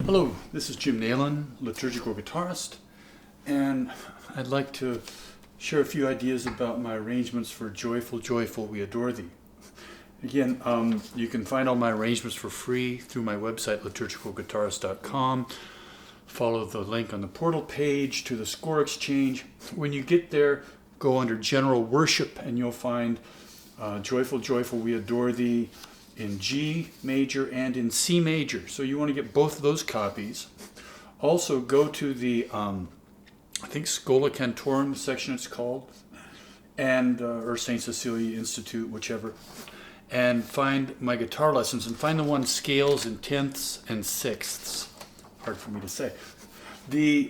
Hello, this is Jim Nailon, liturgical guitarist, and I'd like to share a few ideas about my arrangements for Joyful, Joyful, We Adore Thee. Again, you can find all my arrangements for free through my website, liturgicalguitarist.com. Follow the link on the portal page to the score exchange. When you get there, go under General Worship and you'll find Joyful, Joyful, We Adore Thee in G major and in C major. So you want to get both of those copies. Also go to the, I think Schola Cantorum section it's called, and or St. Cecilia Institute, whichever, and find my guitar lessons and find the one scales in tenths and sixths. Hard for me to say. We're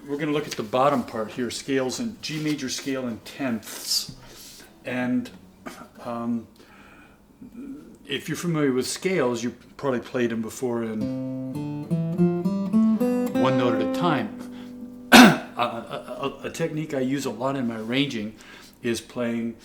going to look at the bottom part here, scales in G major scale in tenths, and if you're familiar with scales, you probably played them before in one note at a time. A technique I use a lot in my arranging is playing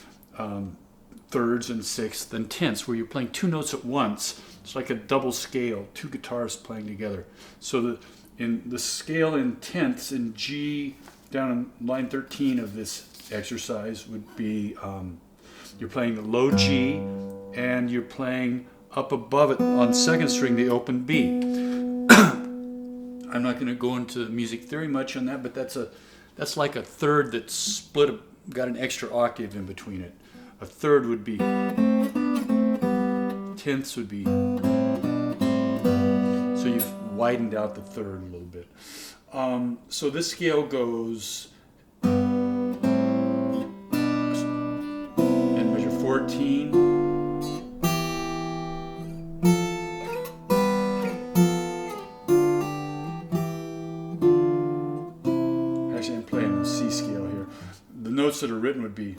thirds and sixths and tenths, where you're playing two notes at once. It's like a double scale, two guitars playing together. So in the scale in tenths in G, down in line 13 of this exercise, would be you're playing the low G, and you're playing up above it on second string the open B. I'm not going to go into music theory much on that, but that's like a third that's split, got an extra octave in between it. A third would be, tenths would be, so you've widened out the third a little bit. So this scale goes in measure 14. Actually, I'm playing the C scale here. The notes that are written would be,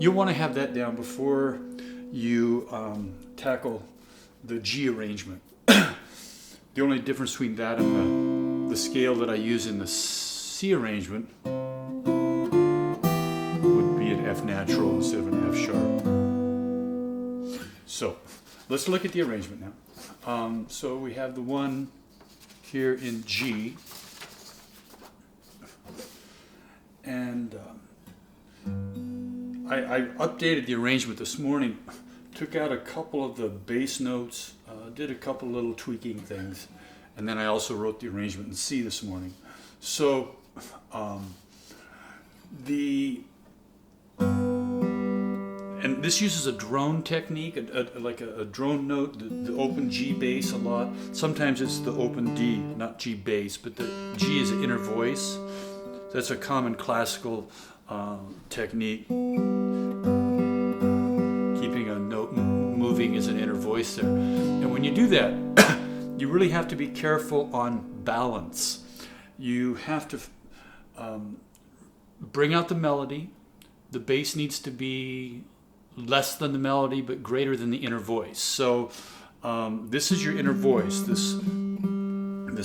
you'll want to have that down before you tackle the G arrangement. The only difference between that and the scale that I use in the C arrangement would be an F natural instead of an F sharp. So let's look at the arrangement now. So we have the one here in G, and I updated the arrangement this morning, took out a couple of the bass notes, did a couple little tweaking things, and then I also wrote the arrangement in C this morning. So and this uses a drone technique, like a drone note, the open G bass a lot. Sometimes it's the open D, not G bass, but the G is an inner voice. That's a common classical technique. Keeping a note moving as an inner voice there. And when you do that, you really have to be careful on balance. You have to bring out the melody. The bass needs to be less than the melody, but greater than the inner voice. So this is your inner voice, this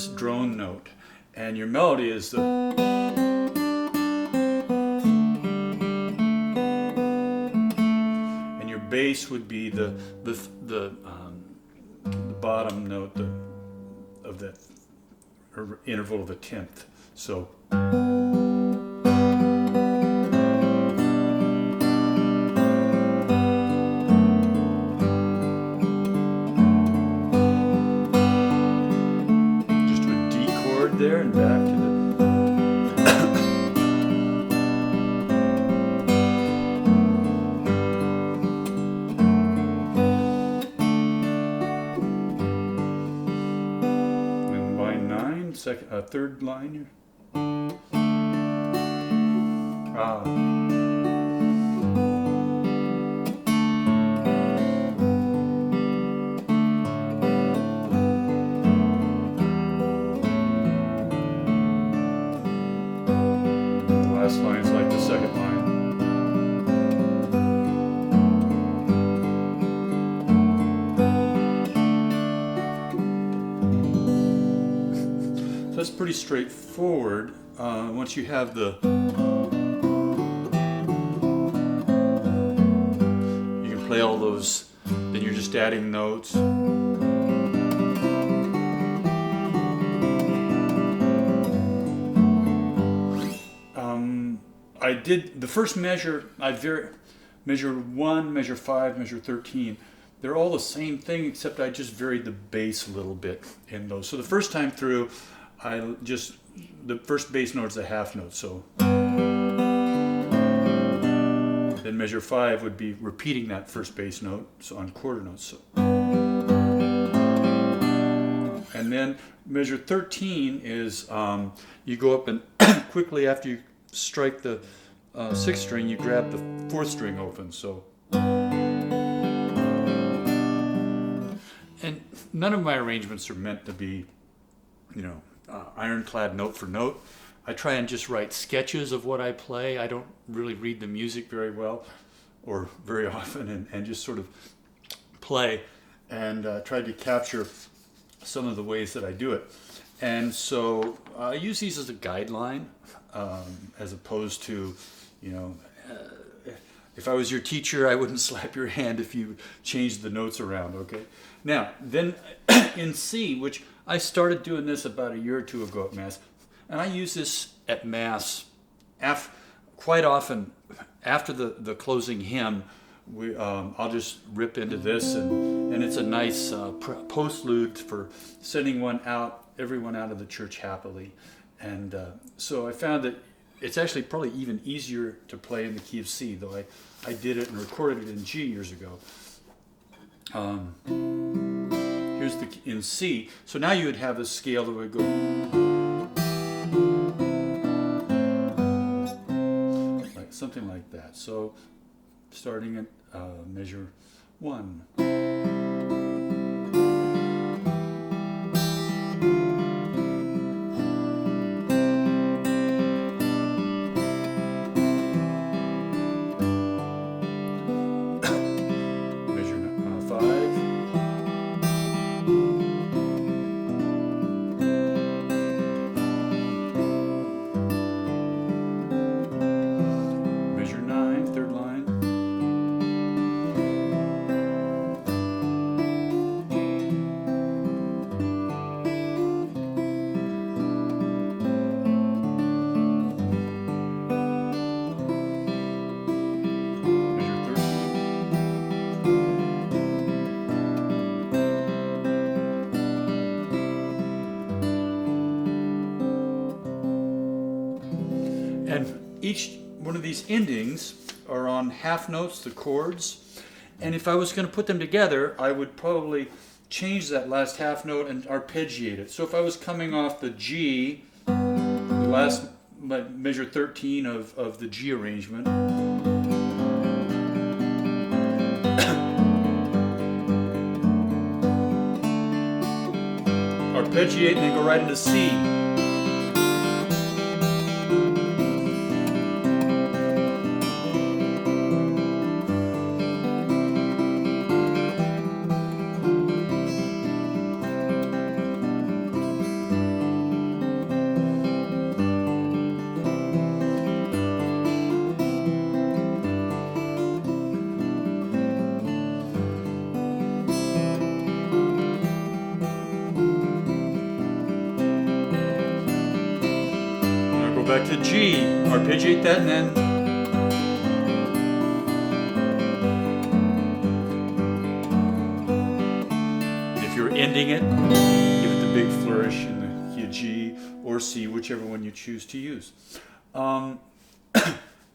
drone note. And your melody is the... bass would be the bottom note of that interval of a tenth. So just a D chord there and back to the third line here. The last line is like the second line. that's pretty straightforward. Once you have the, you can play all those, then you're just adding notes. I did the first measure, measure 1, measure 5, measure 13. They're all the same thing, except I just varied the bass a little bit in those. So the first time through, the first bass note is a half note, so. Then measure 5 would be repeating that first bass note, so on quarter notes. So. And then measure 13 is, you go up and quickly after you strike the 6th string, you grab the 4th string open. So, and none of my arrangements are meant to be, ironclad note for note. I try and just write sketches of what I play. I don't really read the music very well, or very often, and just sort of play and try to capture some of the ways that I do it. And so I use these as a guideline, as opposed to, if I was your teacher, I wouldn't slap your hand if you changed the notes around, okay? Now, then in C, which I started doing this about a year or two ago at Mass, and I use this at Mass quite often after the closing hymn. I'll just rip into this, and it's a nice postlude for sending everyone out of the church happily. And so I found that it's actually probably even easier to play in the key of C, though I did it and recorded it in G years ago. Here's in C. So now you would have a scale that would go something like that. So starting at measure 1. And each one of these endings are on half notes, the chords. And if I was going to put them together, I would probably change that last half note and arpeggiate it. So if I was coming off the G, the last measure 13 of the G arrangement, arpeggiate and then go right into C. Back to G, arpeggiate that, and then if you're ending it, give it the big flourish in the key of G or C, whichever one you choose to use. And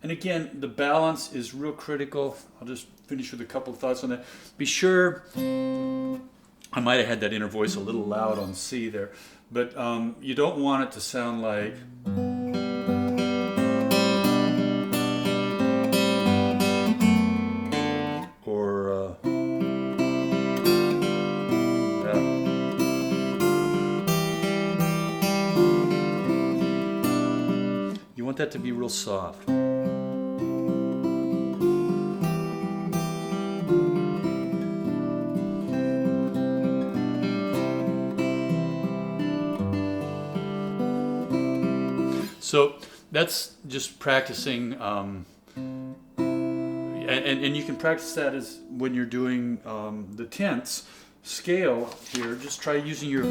again, the balance is real critical. I'll just finish with a couple of thoughts on that. Be sure, I might have had that inner voice a little loud on C there, but you don't want it to sound like that to be real soft. So that's just practicing, and you can practice that as when you're doing the tenths scale here. Just try using your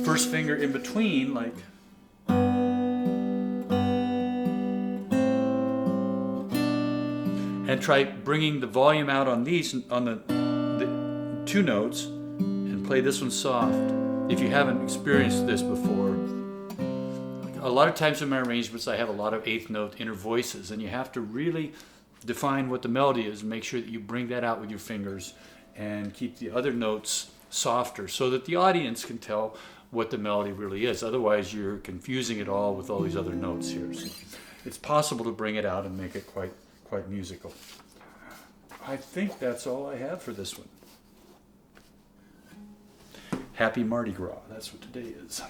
first finger in between, like, and try bringing the volume out on these, on the two notes, and play this one soft. If you haven't experienced this before, a lot of times in my arrangements I have a lot of eighth note inner voices, and you have to really define what the melody is and make sure that you bring that out with your fingers and keep the other notes softer so that the audience can tell what the melody really is. Otherwise you're confusing it all with all these other notes here. So it's possible to bring it out and make it quite musical. I think that's all I have for this one. Happy Mardi Gras. That's what today is.